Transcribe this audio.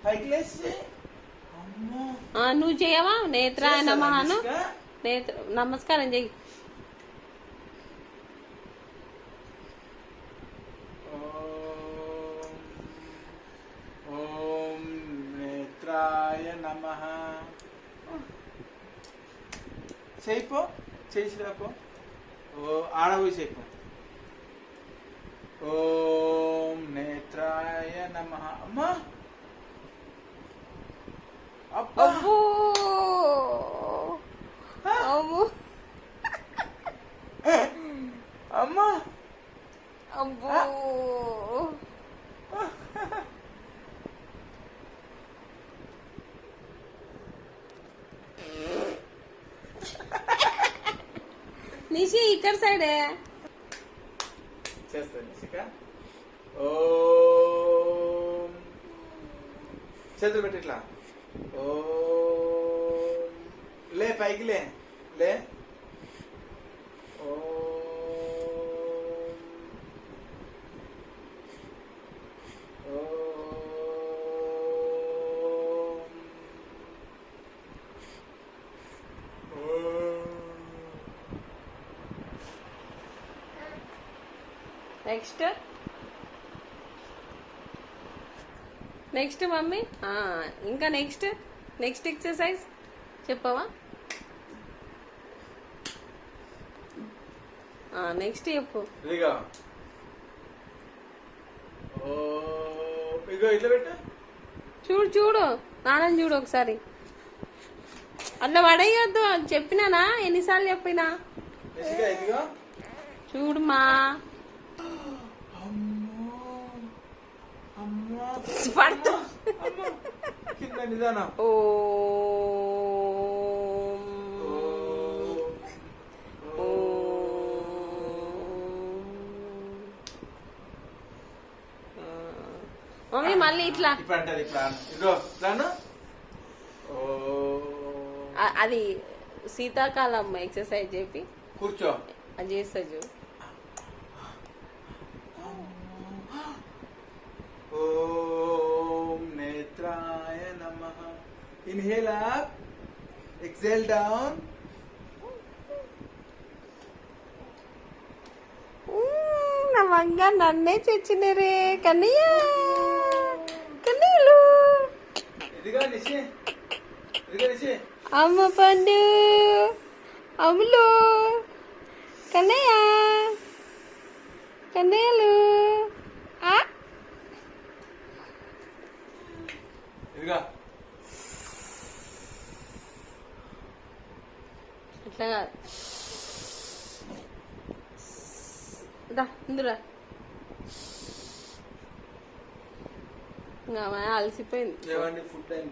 చెయ్యి. నువ్వు చేయవా? నేత్రాయ నమః అను. నమస్కారం చెయ్యి. ఓం నేత్రాయ నమః. చేయిపో, చేసిరాపో. ఆడపోయి చేయిపో. ఓం నేత్రాయ నమః. అమ్మా అబ్బో అమ్మా అబ్బో నిషి ఇక్కడ సైడే చేస్తాను. నిషిక ఓం చేతులు పెట్టి ఇట్లా. ఓం లే, పైకి లే. లే. Next mummy. ఇంకా నెక్స్ట్ ఎక్సర్సైజ్ చెప్పవా? నెక్స్ట్ చెప్పు. ఇదిగో ఇట్లా పెట్టు. చూడు నాన్నని చూడు ఒకసారి. అట్లా పడేయద్దు చెప్పినానా? ఎన్నిసార్లు చెప్పినా? చూడుమా. పడుతూ ఓ మమ్మీ మళ్ళీ ఇట్లా. అది శీతాకాలం ఎక్సర్సైజ్ చెప్పి కూర్చో. అది చేస్తా చూడు. ఓం నేత్రాయ నమః. Inhale up, exhale down. నా వంగ నన్నే తెచ్చినరే కన్నయ్య. కన్నయ్యలు అమ్మ పండు అమ్ములు కన్నయ్య కన్నయ్యలు. ఇట్లా ఇందురా అలసిపోయింది. Food time